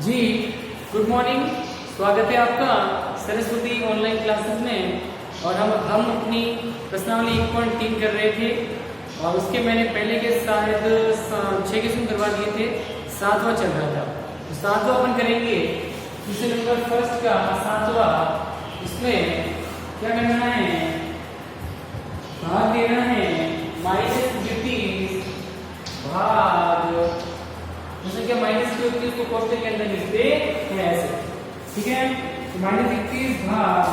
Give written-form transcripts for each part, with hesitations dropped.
जी good morning. स्वागत है आपका सरस्वती ऑनलाइन क्लासेस में। और हम अपनी प्रश्नावली 1.3 कर रहे थे और उसके मैंने पहले के शायद 6 क्वेश्चन करवा दिए थे। 7वां चल रहा था तो 7वां अपन करेंगे। क्वेश्चन नंबर फर्स्ट का 7वां, इसमें क्या करना है, भाग देना है -50 भाग, जैसे कि माइनस की होती है उसको कोष्टक के अंदर लिखते हैं ऐसे, ठीक है। तो -21 भाग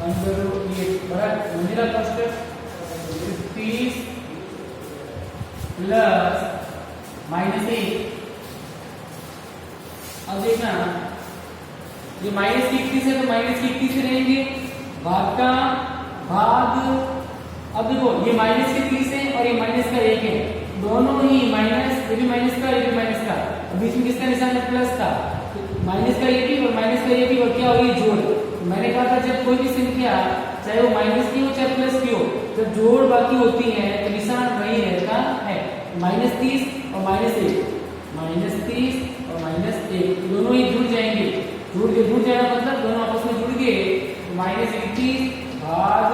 अंदर ये बड़ा मंजिला कोष्टक 30 प्लस -1। अब देखना ये -21 है तो -21 से रहेंगे भाग का भाग। अब देखो ये -30 है और ये -1 है, दोनों ही माइनस, ये भी माइनस का ये भी माइनस का, बीच में किसका निशान है, प्लस का। तो माइनस का ये भी और माइनस का ये भी, और क्या होगी, जोड़। मैंने कहा था जब कोई भी संख्या चाहे वो माइनस की हो चाहे प्लस की हो, जब जोड़ बाकी होती है तो निशान वही रहता है। -30 और -1, -30 और -1 दोनों ही जुड़ जाएंगे। जुड़ जाना मतलब दोनों आपस में जुड़ गए। -21 भाग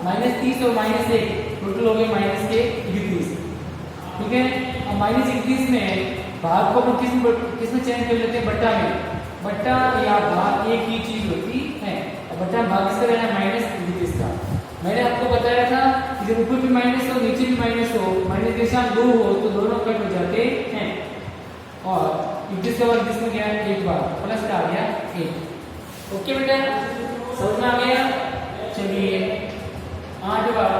-30 और -1 टोटल हो गए -31, ठीक है। अब -31 में भाग को अपन किसमें चेंज कर लेते हैं, बट्टा में। बट्टा या भाग एक ही चीज होती है। अब बट्टा भाग किसका रहना है, -31 का। मैंने आपको बताया था कि जब ऊपर भी माइनस हो नीचे भी माइनस हो, माइनस के साथ 2 हो तो दोनों कट हो जाते हैं। और 31 के बाद किसमें गया, एक बार प्लस का आ गया 1। ओके बेटा, समझ में आ गया। चलिए 8वां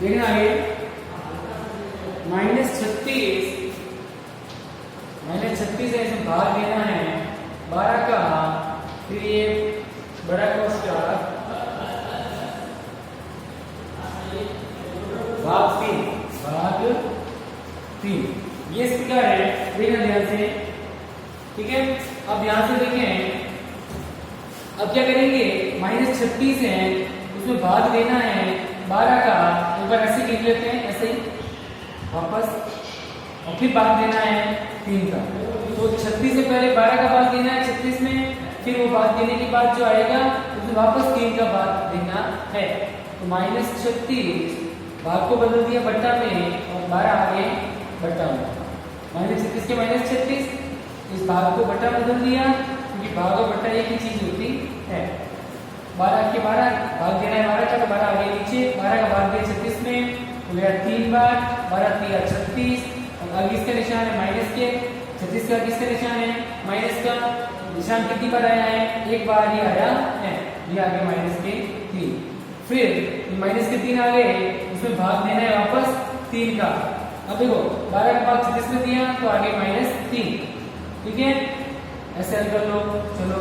देखना है, -36 है, इसमें भाग देना है 12 का, फिर ये बड़ा कोष्टक भाग 3 ये इस प्रकार है, देखना ध्यान से, ठीक है। अब यहां से देखें, अब क्या करेंगे, -36 है उसमें भाग देना है 12 का, एक बार ऐसे लिख लेते हैं, ऐसे ही वापस, और फिर भाग देना है 3 का। तो 36 से पहले 12 का भाग देना है 36 में, फिर वो भाग देने के बाद जो आएगा उसमें वापस 3 का भाग देना है। तो -36 भाग को बदल दिया बट्टा में और 12 आगे बट्टा में। -36 के -36, इस भाग को बट्टा बदल दिया क्योंकि भाग और बट्टा एक ही चीज होती है। 12 के 12 भाग देना है 12 का, तो 12 आगे नीचे, 12 का भाग दिया 36 में तो गया 3 बार, 12 3 36, और आगे इसका निशान है माइनस के, 36 का किसका निशान है, माइनस का। निशान कितनी बार आया है, एक बार ही आया है, ये आ गया -3। फिर -3 आ गए, उसमें भाग देना है वापस 3 का। अब देखो 12 का भाग 36 में दिया तो आगे -3, ठीक है। ऐसे हल कर लो, चलो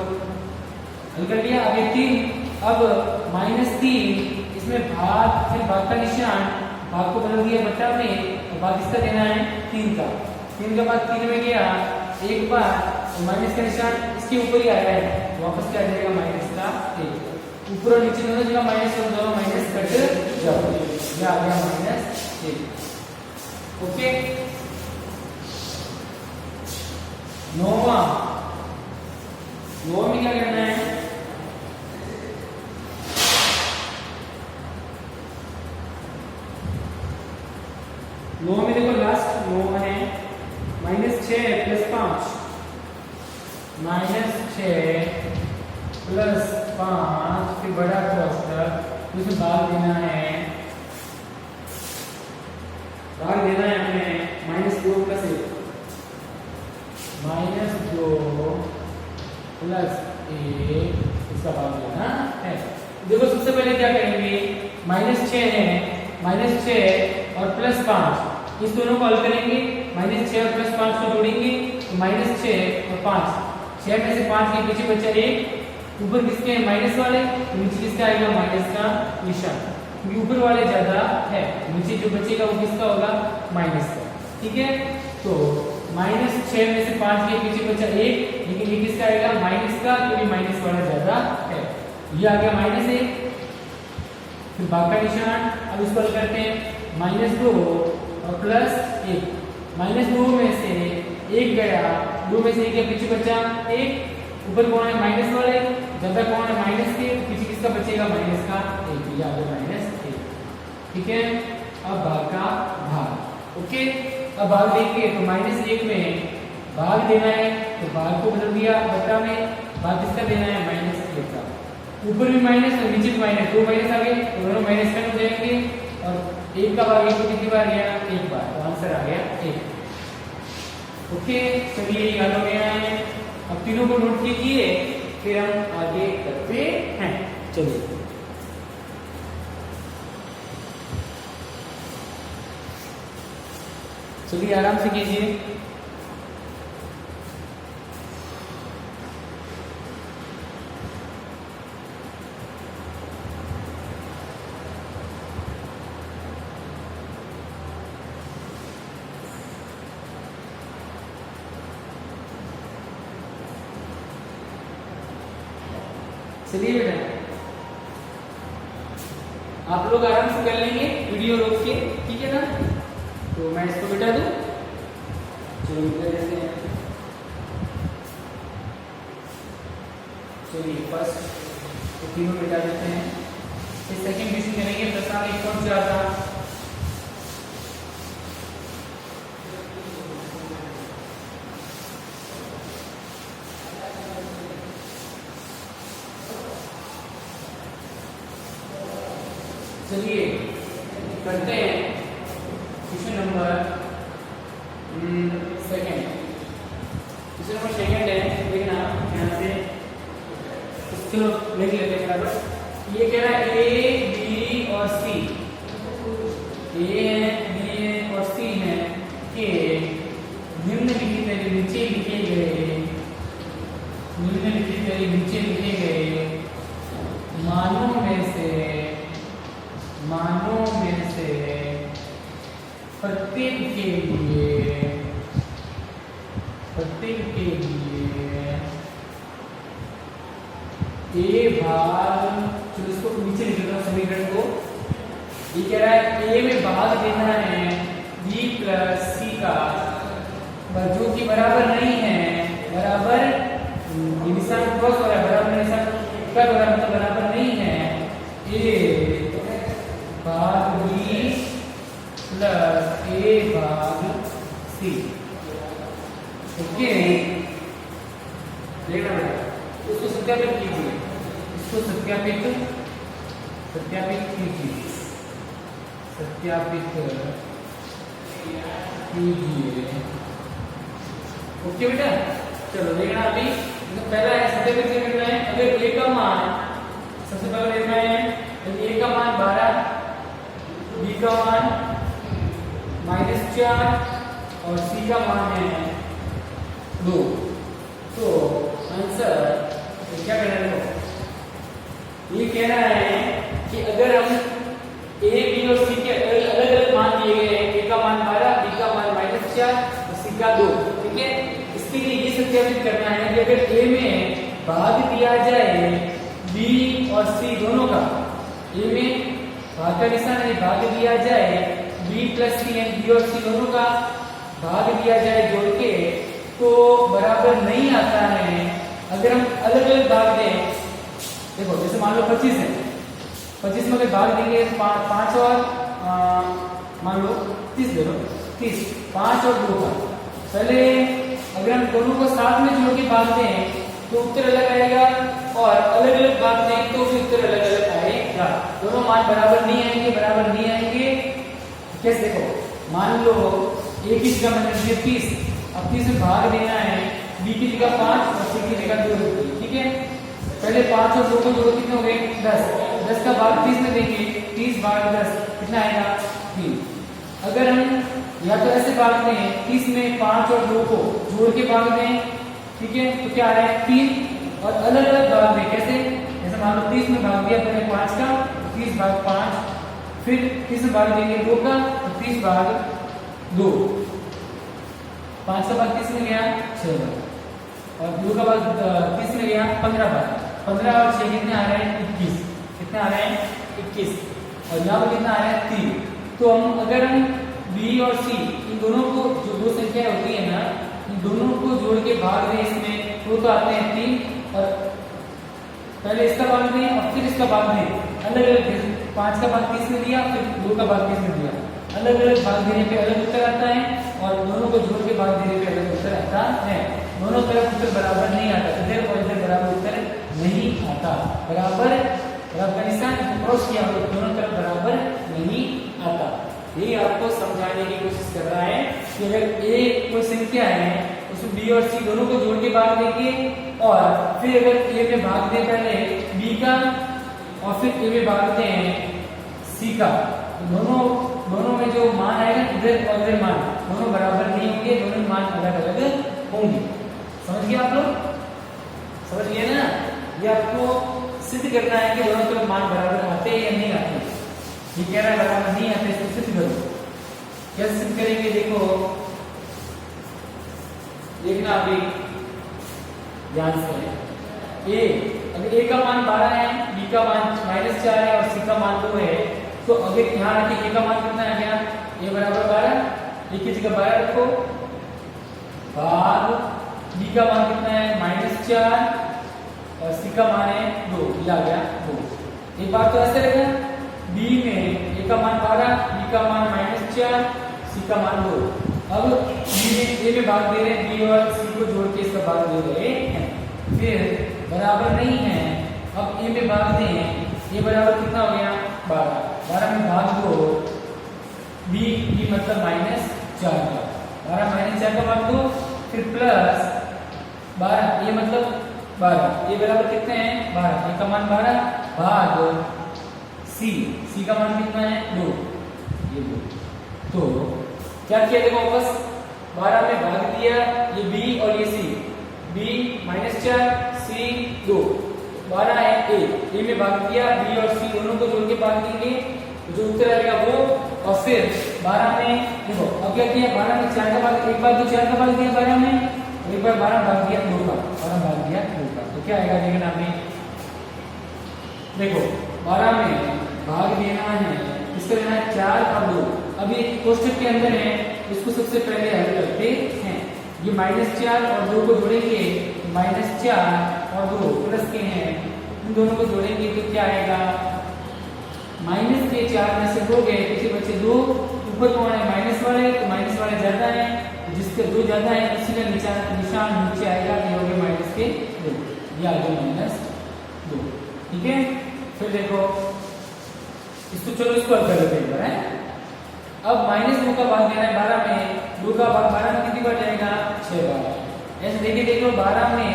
हल कर लिया, आगे 3। अब -3 इसमें भाग, फिर भाग का निशान, भाग को बदल दिया बट्टा में, और भाग इसका देना है 3 का। 3 का भाग 3 में गया एक बार, तो माइनस का निशान इसके ऊपर ही आया है, वापस क्या आ जाएगा, -1। ऊपर और नीचे दोनों जगह माइनस और दोनों माइनस कट जाओ, यह आ गया -1। ओके। 9वां में क्या करना है, नौ में देखो लास्ट 9 है, -6 + 5, -6 + 5, फिर बड़ा कोष्टक, उसमें भाग देना है हमें -2 + 1, -2 + 1, इसका भाग देना है। देखो सबसे पहले क्या करेंगे, -6 है, -6 और +5, इस दोनों को हल करेंगे। -6 और +5 को जोड़ेंगे तो -6 और 5, 6 में से 5 के पीछे बचा 1, ऊपर किसके हैं, माइनस वाले, तो नीचे किसका आएगा, माइनस का निशान, क्योंकि ऊपर वाले ज्यादा है, नीचे जो बचेगा वो किसका होगा, माइनस का, ठीक है। तो -6 में से 5 के पीछे बचा 1, लेकिन ये किसका आएगा, माइनस का, क्योंकि माइनस वाला ज्यादा है। ये आ गया -1, फिर भाग का निशान। अब इसको हल करते हैं, -2 और प्लस 1 माइनस 2 में से 1 गया, 2 में से 1 गया, पीछे बचा 1, ऊपर कौन है माइनस वाले, ज्यादा कौन है माइनस के, पीछे किसका बचेगा माइनस का 1, या माइनस 1। ठीक है, अब भाग का भाग। ओके, अब भाग देंगे तो माइनस 1 में भाग देना है तो भाग को बदल दिया बटा में, भाग किसका देना है माइनस 1 का, ऊपर भी माइनस और नीचे भी माइनस, 2 माइनस आ गए तो दोनों माइनस में हो जाएंगे और 1 का भाग 1 को कितनी बार गया 1 बार, तो आंसर आ गया 1। ओके, चलिए याद हो गया है। अब तीनों को नोट कीजिए, फिर हम आगे करते हैं। चलिए चलिए आराम से कीजिए। चलिए बेटा, आप लोग आराम से कर लेंगे वीडियो रोक के, ठीक है ना। तो मैं इसको मिटा दूं, चलो मिटा देते हैं। चलिए फर्स्ट तो तीनों मिटा देते हैं, फिर सेकंड क्वेश्चन करेंगे। प्रश्न 1.4 था, चलिए करते हैं question number second. Question number second है, देखना ध्यान से, चलो लिख लेते हैं बराबर। ये कह रहा है ए बी और सी, ए है बी है और सी है कि निम्नलिखित नीचे लिखे गए, निम्नलिखित नीचे लिखे गए मानों में से प्रत्येक के लिए ए भाग, चलो इसको नीचे लिख लेता हूं समीकरण को। ये कह रहा है ए में भाग देना है बी प्लस सी का, जो कि बराबर नहीं है, बराबर निशान क्रॉस हो रहा है, बराबर निशान क्या हो रहा है, मतलब बराबर नहीं है। ए भाग बी प्लस ए भाग सी। ओके, देखना बेटा, इसको सत्यापित कीजिए, इसको सत्यापित कीजिए, सत्यापित कीजिए। ओके बेटा, चलो देखना अभी पहला है सत्यापित करना है। अगर ए का मान सबसे पहले देखना है, ए का मान 12, बी का मान -4 और सी का मान है 2, तो आंसर क्या कहना है, ये कह रहा है कि अगर हम ए बी और सी के अलग अलग मान दिए गए हैं, ए का मान 12, बी का मान -4 और सी का 2, ठीक है। इसके लिए ये सत्यापित करना है कि अगर ए में भाग दिया जाए बी और सी दोनों का, ए में भाग का निशान है, भाग दिया जाए B plus C and B और सी दोनों का भाग दिया जाए जोड़ के, तो बराबर नहीं आता है। अगर हम अलग अलग भाग दें, देखो जैसे मान लो 25 है, 25 में अगर भाग देंगे 5 और मान लो 30 दे लो, 30 5 और 2 का, पहले अगर हम दोनों को साथ में जोड़ के भाग दें तो उत्तर अलग आएगा, और अलग अलग भाग दें तो भी उत्तर अलग अलग आएगा। दोनों मान बराबर नहीं आएंगे, बराबर नहीं आएंगे। कैसे, देखो मान लो ए की जगह मैंने 30, अब 30 में भाग देना है, बी की जगह 5 और सी की जगह 2, ठीक है। पहले 5 और 2 को जोड़ो, कितने हो गए 10, 10 का भाग 30 में देंगे, 30 भाग 10 कितना आएगा 3। अगर हम या तो ऐसे भाग दें 30 में 5 और 2 को जोड़ के भाग दें, ठीक है, तो क्या आ रहा है 3, और अलग अलग भाग दें, कैसे, जैसे मान लो 30 में भाग दिया पहले 5 का, 30 भाग 5, फिर 30 में भाग देंगे 2 का, तो 30 भाग 2, 5 का भाग 30 में गया 6 भाग, और 2 का भाग 30 में गया 15 भाग, 15 और 6 कितने आ रहे हैं 21, कितने आ रहे हैं 21, और यहाँ पर कितना आ रहा है 3। तो हम अगर हम B बी और सी इन दोनों को जो दो संख्या होती है ना, इन दोनों को जोड़ के भाग दें इसमें तो आते हैं 3 और पहले इसका भाग दें और फिर इसका भाग दें, अलग अलग 5 का भाग 30 में दिया, फिर 2 का भाग 30 में दिया, अलग अलग भाग देने पे अलग उत्तर आता है और दोनों को जोड़ के भाग देने पे अलग उत्तर आता है। दोनों तरफ उत्तर बराबर नहीं आता, इधर और इधर बराबर उत्तर नहीं आता, बराबर का निशान क्रॉस किया तो दोनों तरफ बराबर नहीं आता। यही आपको समझाने की कोशिश कर रहा है कि अगर ए कोई संख्या है उसमें बी और सी दोनों को जोड़ के भाग देंगे और फिर अगर ए में भाग दे पहले बी का और फिर ए में भाग दें सी का, दोनों में जो मान आएगा इधर और इधर मान दोनों बराबर नहीं होंगे, दोनों मान अलग अलग होंगे। समझ गए आप लोग? समझ गए ना? ये आपको सिद्ध करना है कि दोनों तरफ मान बराबर आते हैं या नहीं आते। ये कह रहा है बराबर नहीं आते, इसको सिद्ध करो। कैसे सिद्ध करेंगे? देखना अभी ध्यान से। अगर ए का मान 12 है, बी का मान -4 है और सी का मान 2 है, तो अगर यहाँ रखिए ए का मान कितना है? क्या ए बराबर 12, ए की जगह 12 रखो, भाग बी का मान कितना है? -4 और सी का मान है 2, ये आ गया 2। एक बात तो ऐसे रहेगा, बी में ए का मान 12, बी का मान -4, सी का मान 2। अब बी में ए में भाग दे रहे हैं, बी और सी को जोड़ के इसका भाग दे रहे हैं, फिर बराबर नहीं है। अब ए में भाग दें, ए बराबर कितना हो गया? 12 में भाग दो बी मतलब -4 का, 12 -4 का भाग दो, फिर प्लस 12 ए मतलब 12, ये बराबर कितने हैं? 12, ए का मान 12 भाग सी का मान कितना है? 2, ये 2। तो क्या किया? देखो वापस 12 में भाग दिया ये बी और ये सी, बी -4 सी 2, 12 है ए में भाग दिया, बी और सी दोनों को जोड़ के भाग देंगे, जो उत्तर आएगा वो। और फिर 12 में देखो अब क्या किया? 12 में 4 का भाग, एक बार तो 4 का भाग दिया 12 में, एक बार 12 भाग दिया 2 का, 12 भाग दिया 2 का, तो क्या आएगा? देखना अभी देखो 12 में भाग देना है, इसका लेना है 4 और 2। अभी कोष्टक के अंदर है, इसको सबसे पहले हल करते हैं। ये -4 और 2 को जोड़ेंगे, -4 और 2 प्लस के हैं, इन दोनों को जोड़ेंगे तो क्या आएगा? माइनस के 4 में से 2 गए, पीछे बचे 2, ऊपर कौन है? माइनस वाले, तो माइनस वाले ज्यादा है, जिसके 2 ज्यादा है उसी का निशान नीचे आएगा, ये हो गया -2, ये आ गया -2। ठीक है, फिर देखो इसको, चलो इसको हल कर लेते हैं एक बार, है। अब -2 का भाग देना है 12 में, 2 का भाग 12 में कितनी बार जाएगा? 6 बार। ऐसे देखिए देख लो, 12 में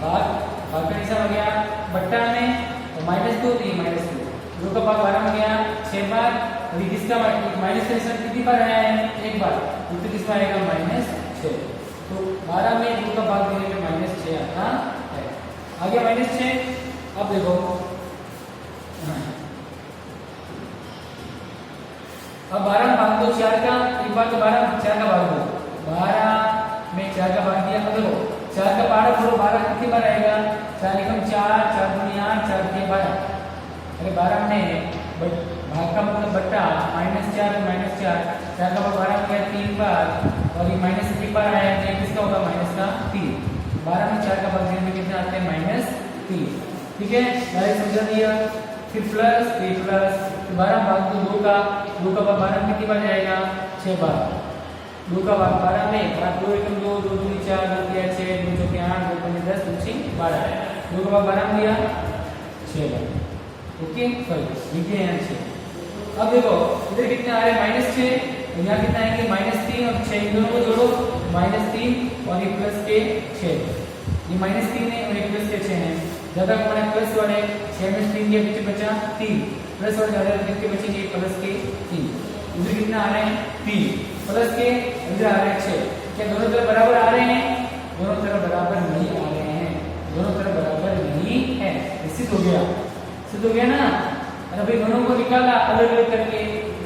भाग का निशान हो गया, बट्टा में तो -2 तो ये -2, 2 का भाग 12 में गया 6 बार, और किसका माइनस का निशान कितनी बार आया है? 1 बार, तो किसका आएगा? -6। तो 12 में 2 का भाग देने पे -6 आता है, आ गया -6। अब देखो अब 12 में भाग दो 4 का, एक बार तो 12 में 4 का भाग दो, 12 में 4 का भाग दिया, अब देखो 4 का 12 करो, 12 कितनी बार आएगा? 4 एकम 4, 4 दूनी 8, 4 के 12। अरे 12 में भाग का मतलब बट्टा, -4 तो -4, 4 का भाग 12 में गया 3 बार, और ये माइनस कितनी बार आया है? किसका होगा? -3। 12 में 4 का भाग देने में कितना आता है? -3। ठीक है, मैंने समझा दिया। फिर प्लस 12 भाग दो 2 का भाग 12 में कितनी बार जाएगा? 6 बार। 2 का भाग 12 में, भाग 2 एकम 2, 2 दूनी 4, 2 तिया 6, 2 चौके 8, 2 पंजे 10, 2 6 12। 2 का भाग 12 में दिया 6 बार। ओके, सॉरी लिखते हैं 6। अब देखो इधर कितने आ रहे हैं? -6, यहाँ कितना आएंगे? -3 और 6, इन दोनों को जोड़ो, -3 और ये प्लस के 6, ये -3 है और ये प्लस के 6 है, ज्यादा कौन है? प्लस वाले। 6 में 3 के पीछे बचा 3, प्लस वाले ज्यादा कितने बचेंगे? प्लस के 3। इधर कितना आ रहे हैं? 3 प्लस के, इधर आ रहे हैं 6। क्या दोनों तरफ बराबर आ रहे हैं? दोनों तरफ बराबर नहीं आ रहे हैं, दोनों तरफ बराबर नहीं है। सिद्ध हो गया, सिद्ध हो गया ना। अरे भाई दोनों को निकाला अलग अलग करके,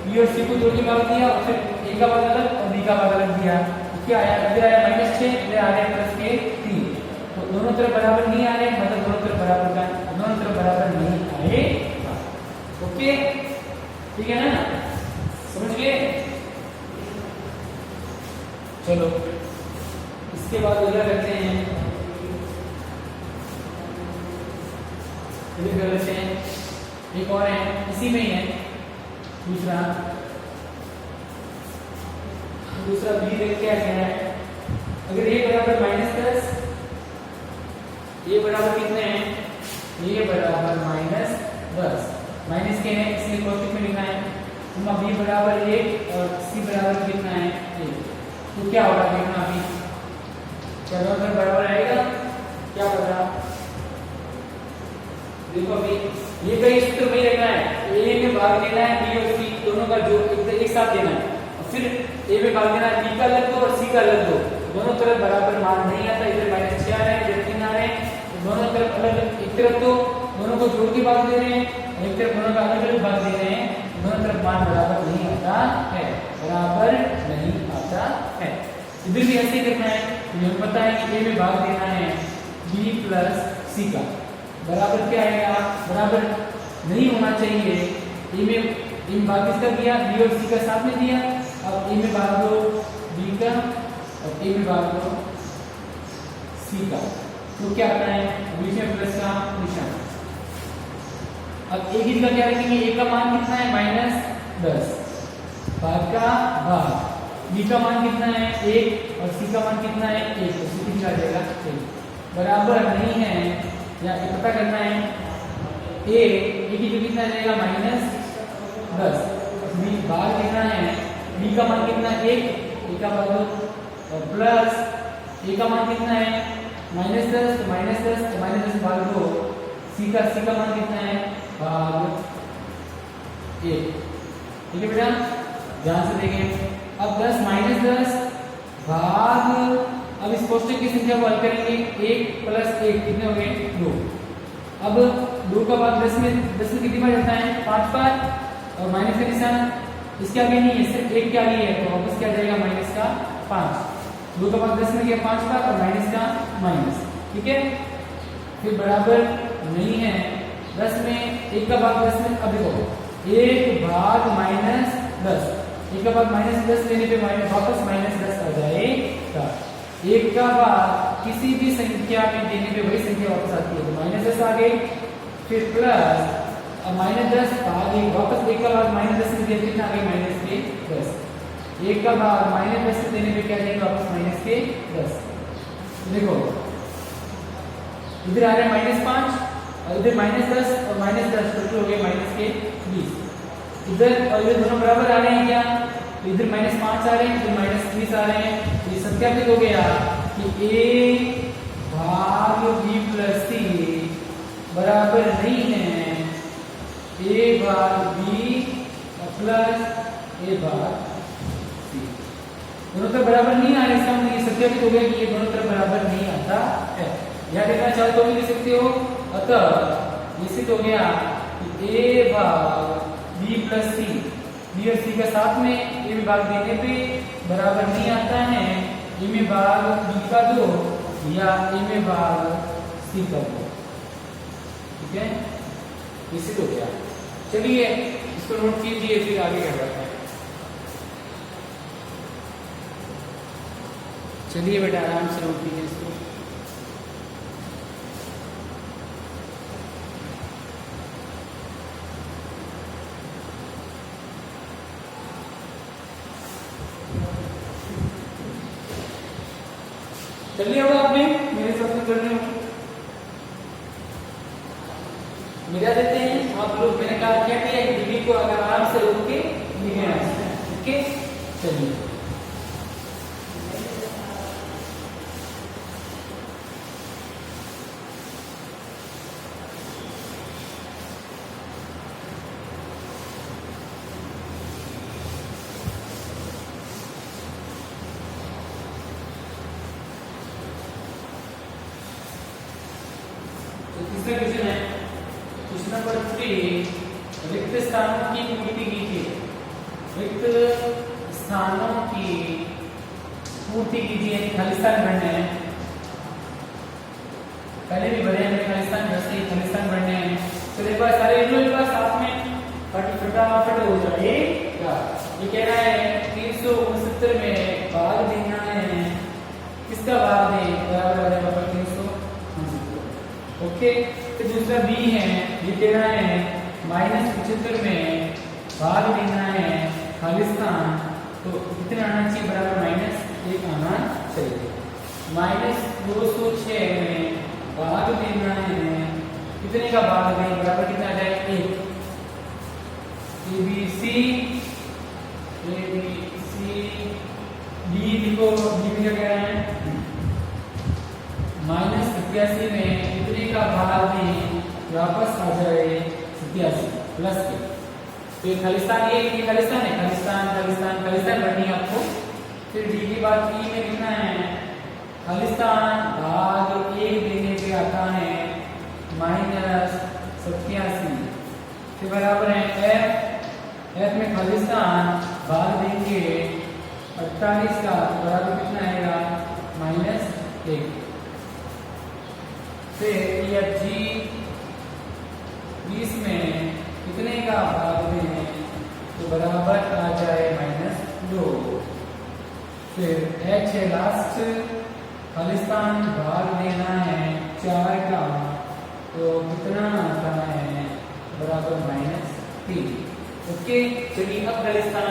बी और सी को जोड़ के भाग दिया, और फिर ए का भाग अलग और बी का भाग अलग दिया, तो क्या आया? इधर आया -6, इधर आ रहे हैं प्लस के 3। तो दोनों तरफ बराबर नहीं आ रहे, मतलब दोनों तरफ बराबर नहीं आए। ओके, ठीक है ना? समझ गए? चलो इसके बाद अगला करते हैं, इधर कर लेते हैं, एक और है इसी में ही है दूसरा बी देख क्या है। अगर ये बराबर -10, ये बराबर कितने हैं, ये बराबर -10, माइनस के हैं इसलिए कोष्टक में लिखना है। बी बराबर 1 और सी बराबर कितना है 1, तो क्या होगा देखना अभी, क्या दोनों बराबर आएगा, क्या पता। देखो अभी ये कहीं सूत्र वही रखना है, ए में भाग देना है बी और सी दोनों का जो एक साथ देना है, और फिर ए में भाग देना है बी का अलग दो और सी का अलग दो, दोनों तरफ बराबर मान नहीं आता, इधर -6 आ रहे हैं इधर 3 आ रहे हैं, दोनों तरफ अलग, एक तरफ तो दोनों को जोड़ के भाग दे रहे हैं, एक तरफ दोनों का अलग अलग भाग दे रहे हैं, दोनों तरफ मान बराबर नहीं आता है, बराबर नहीं आता है। इधर भी ऐसे ही करना है, हमें पता है कि ए में भाग देना है बी प्लस सी का, बराबर क्या आएगा, बराबर नहीं होना चाहिए, ए में भाग किसका दिया, बी और सी का साथ में दिया, अब ए में भाग दो बी का और ए में भाग दो सी का, तो क्या आता है बीच में प्लस का निशान। अब एक ही का क्या रखेंगे, ए का मान कितना है -10, भाग का भाग, बी का मान कितना है 1 और सी का मान कितना है 1, तो सी कितना आ जाएगा 1, बराबर नहीं है, या पता करना है ए की जो कितना आ जाएगा -10, बी भाग लिखना है, बी का मान कितना है 1, ए का भाग दो, और प्लस ए का मान कितना है -10, तो -10 भाग दो, सी का मान कितना है भाग 1, ठीक है बेटा, ध्यान से देखें। अब 10 -10 भाग, अब इस कोष्टक की संख्या को हल करेंगे, 1 + 1 कितने हो गए 2, अब 2 का भाग 10 में कितनी बार जाता है 5 बार, और माइनस का निशान इसके आगे नहीं है, सिर्फ 1 के आगे है, तो वापस क्या जाएगा -5, 2 का भाग 10 में गया 5 बार और माइनस का माइनस, ठीक है, फिर बराबर नहीं है 10 में 1 का भाग 10 में, अब देखो 1 भाग -10, 1 का भाग -10 लेने पे वापस -10 आ जाएगा, 1 का भाग किसी भी संख्या में देने पे वही संख्या वापस आती है, तो -10 आ गई, फिर प्लस अब -10 भाग 1, वापस 1 का भाग -10 में दिया कितना आ गई -10, 1 का भाग -10 से देने पे क्या जाएगा वापस -10, देखो इधर आ रहा है -5 और इधर -10 और -10 टोटल हो गए -20, इधर और इधर दोनों बराबर आ रहे हैं क्या, तो इधर -5 आ रहे हैं, इधर -20 आ रहे हैं, ये सत्यापित हो गया कि a भाग b + c बराबर नहीं है a भाग b प्लस a भाग c, दोनों तरफ बराबर नहीं आ रहे, इसका मतलब ये सत्यापित हो गया कि ये दोनों तरफ बराबर नहीं आता है। यह देखना चाहो तो भी लिख सकते हो, अतः निश्चित हो गया कि a भाग b + c, b और c का साथ में a में भाग देने पे बराबर नहीं आता है, a में भाग b का 2 या a में भाग c का 2, ठीक है, निश्चित हो गया। चलिए इसको नोट कीजिए, फिर आगे क्या बढ़ते हैं। चलिए बेटा आराम से नोट कीजिए इसको। चलिए अब आपने मेरे साथ में करने हो मिला देते हैं आप लोग, मैंने कहा क्या किया डिग्री को अगर आराम से रोक के लिखना है, ठीक है, चलिए तीसरा क्वेश्चन है, क्वेश्चन नंबर 3, रिक्त स्थानों की पूर्ति कीजिए, रिक्त स्थानों की पूर्ति कीजिए, खाली स्थान भरने हैं, पहले भी भरे हैं खाली स्थान, वैसे ही खाली स्थान भरने हैं, तो एक बार सारे एक बार साथ में फटाफट हो जाएगा। ये कह रहा है 369 में भाग देना है किसका भाग दें बराबर आ जाएगा 369। ओके, तो दूसरा बी है, ये कह रहा है -75 में भाग देना है खालिस्तान, तो कितना आना चाहिए बराबर -1 आना चाहिए। -206 में भाग देना है, कितने का भाग दें बराबर कितना आ जाएगा 1। ABC डी देखो डी में क्या कह रहे हैं -87 में कितने का भाग दें वापस आ जाए 87 प्लस के। तो ये खालिस्तान, ये खालिस्तान है, खालिस्तान बननी है आपको। फिर डी की बात ई में लिखना है खालिस्तान भाग 1 देने पे आता है -87, फिर बराबर है एफ में खालिस्तान भाग देंगे 48 का, तो बराबर कितना आएगा -1। फिर ये जी 20 में कितने का भाग दें तो बराबर आ जाए -2। फिर एच है लास्ट, खालिस्तान भाग देना है 4 का, तो कितना आता है बराबर -3। ओके, चलिए अब खालिस्तान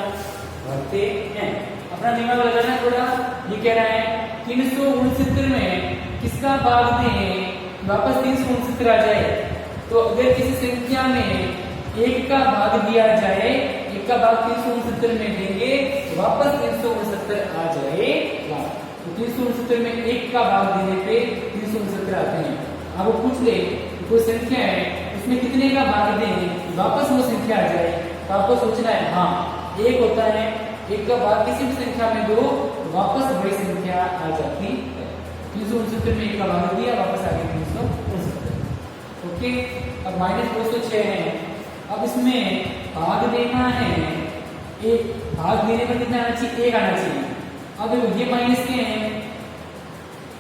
भरते हैं। अपना दिमाग लगाना थोड़ा। ये कह रहा है 369 में किसका भाग दें वापस 369 आ जाए। तो अगर किसी संख्या में 1 का भाग दिया जाए, 1 का भाग 369 में देंगे तो वापस 369 आ जाएगा। तो 369 में 1 का भाग देने पे 369 आते हैं। अब वो पूछ ले कोई संख्या है उसमें कितने का भाग दें वापस वो संख्या आ जाए, तो आपको सोचना है हाँ 1 होता है, 1 का भाग किसी भी संख्या में दो वापस वही संख्या आ जाती है। 369 में 1 का भाग दिया वापस आ गया 369। ओके, अब -206 है। अब इसमें भाग देना है, एक भाग देने पर कितना आना चाहिए 1 आना चाहिए। अब ये माइनस के हैं,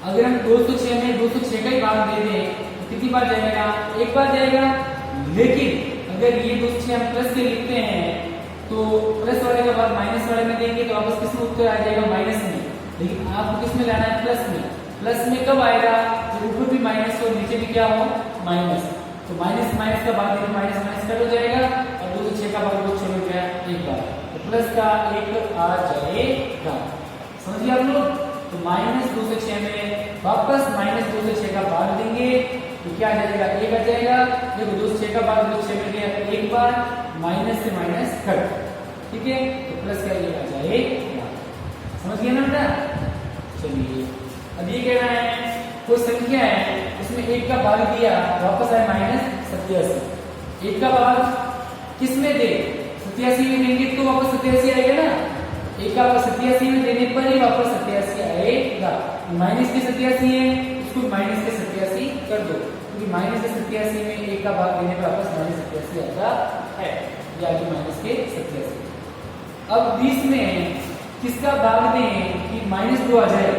अगर हम 206 में 206 का ही भाग दे दें तो कितनी बार जाएगा 1 बार जाएगा। लेकिन अगर ये 206 हम प्लस के लिखते हैं तो प्लस वाले का भाग माइनस वाले में देंगे तो वापस किसमें उत्तर आ जाएगा माइनस में। लेकिन आपको किसमें लाना है प्लस में। प्लस में कब आएगा जब ऊपर भी माइनस हो नीचे भी क्या हो माइनस। तो माइनस माइनस का भाग देने माइनस माइनस कट हो जाएगा और 206 का भाग 2 छोड़ गया 1 बार, तो प्लस का 1 आ जाएगा। समझिए आप लोग। तो -206 में वापस -206 का भाग देंगे तो क्या आ जाएगा 1 आ जाएगा। देखो 206 का भाग 206 में गया 1 बार, माइनस से माइनस कट, ठीक है, तो प्लस का 1 आ जाएगा। समझ गए ना बेटा। चलिए अब ये कह रहा है कोई संख्या है उसमें 1 का भाग दिया वापस आए -87। 1 का भाग किस में दे 87 में देंगे तो वापस 87 आएगा ना। 1 का 87 में देने पर ही वापस 87 आएगा। माइनस के 87 है उसको माइनस के 87 कर दो, क्योंकि माइनस के 87 में 1 का भाग देने पर वापस -87 आता है, या कि माइनस के 87। अब 20 में किसका भाग दें कि -2 आ जाए।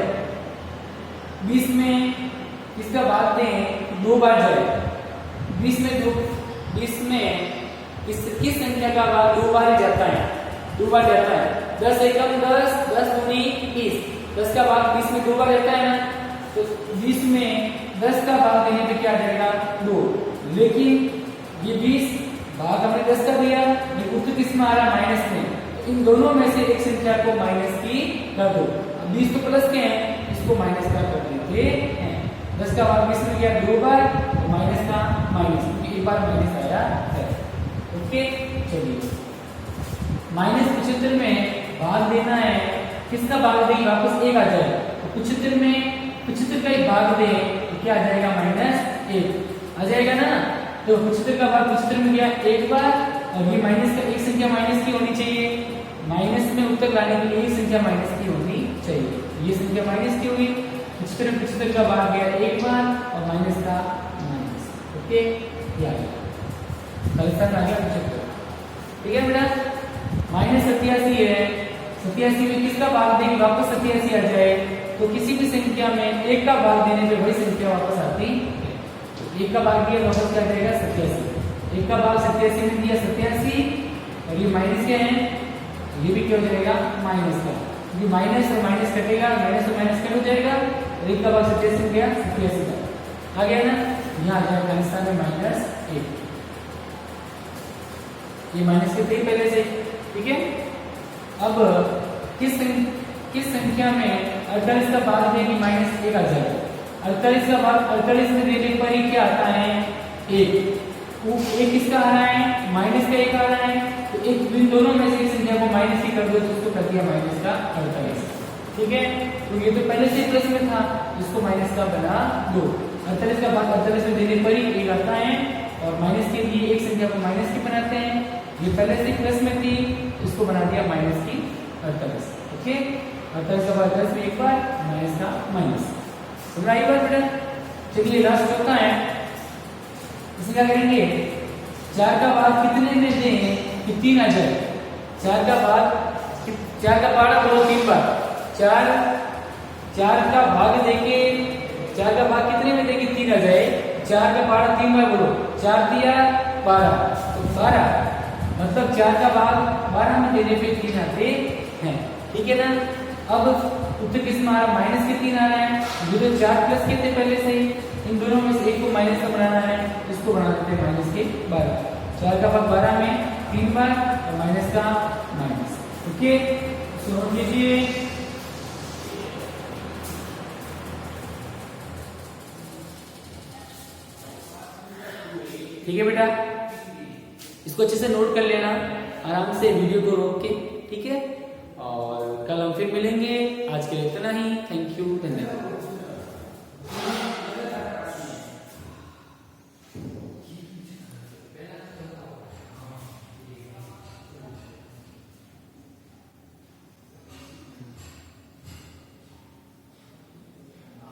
20 में किसका भाग दें 2 बार जाए। 20 में किस संख्या का भाग 2 बार ही जाता है, 2 बार जाता है। 10 एकम 10, 10 दूनी 20, 10 का भाग 20 में 2 बार जाता है ना। तो 20 में 10 का भाग देने पे क्या आ जाएगा 2। लेकिन ये 20 भाग हमने 10 का दिया, ये उत्तर किस में आ रहा है माइनस में। तो इन दोनों में से एक संख्या को माइनस की कर दो। अब 20 तो प्लस के हैं, इसको माइनस का कर देते हैं। 10 का भाग 20 में गया 2 बार, तो माइनस का माइनस, क्योंकि 1 बार माइनस आया है। ओके, चलिए -75 में भाग देना है, किसका भाग देंगे वापस 1 आ जाएगा। तो 75 में 75 का एक भाग दे तो क्या आ जाएगा -1 आ जाएगा ना। तो 75 का भाग 75 में गया 1 बार, और ये माइनस का एक संख्या माइनस की होनी चाहिए। माइनस में उत्तर लाने के लिए एक संख्या माइनस की होनी चाहिए। ये संख्या माइनस की होगी। 75 का भाग गया 1 बार और माइनस का माइनस। ओके, ये आ गया खालिस्तान आ गया 75। ठीक है बेटा। -87 है, 87 में किसका भाग देंगे वापस 87 आ जाए। तो किसी भी संख्या में 1 का भाग देने पे वही संख्या वापस आती है। तो 1 का भाग दिया वापस क्या जाएगा 87। 1 का भाग 87 में दिया 87, और ये माइनस क्या है, ये भी क्या हो जाएगा माइनस का। क्योंकि माइनस और माइनस कटेगा, माइनस और माइनस कट हो जाएगा, और 1 का भाग 87 हो गया, 87 का आ गया ना। यहाँ आ जाएगा अफगानिस्तान में -1, ये माइनस के थे पहले से, ठीक है। अब किस संख्या में 48 का भाग देगी -1 आ जाएगा। 48 का भाग 48 में देने पर ही क्या आता है 1, वो 1 किसका आ रहा है, माइनस का 1 आ रहा है, तो एक इन दोनों में से एक संख्या को माइनस की कर दो तो उसको कर दिया माइनस का 48, ठीक है। तो ये तो पहले से प्लस में था, इसको माइनस का बना दो। 48 का भाग 48 में देने पर ही 1 आता है, और माइनस के लिए एक संख्या को माइनस की बनाते हैं, ये पहले से प्लस में थी, इसको बना दिया माइनस की 48, ओके। 48 का भाग 10 में एक बार, माइनस का माइनस, समझ आई बात बेटा। चलिए लास्ट होता है, इसे क्या करेंगे, 4 का भाग कितने में दें कि 3 आ जाए। 4 का पाड़ा करो 3 बार, 4 का भाग देके 4 का भाग कितने में देके 3 आ जाए। 4 का पाड़ा 3 बार बोलो, 4 दिया 12, तो 12 मतलब 4 का भाग 12 में देने पे 3 आते हैं, ठीक है ना। अब उत्तर किस में आ रहा है, माइनस के 3 आ रहा है, ये तो 4 प्लस के थे पहले से ही, इन दोनों में से एक को माइनस का बनाना है, इसको बना देते हैं माइनस के 12। 4 का भाग 12 में 3 बार, और माइनस का माइनस, ओके। नोट कीजिए, ठीक है बेटा, इसको अच्छे से नोट कर लेना, आराम से वीडियो को रोक के, ठीक है। और कल हम फिर मिलेंगे, आज के लिए इतना ही, थैंक यू।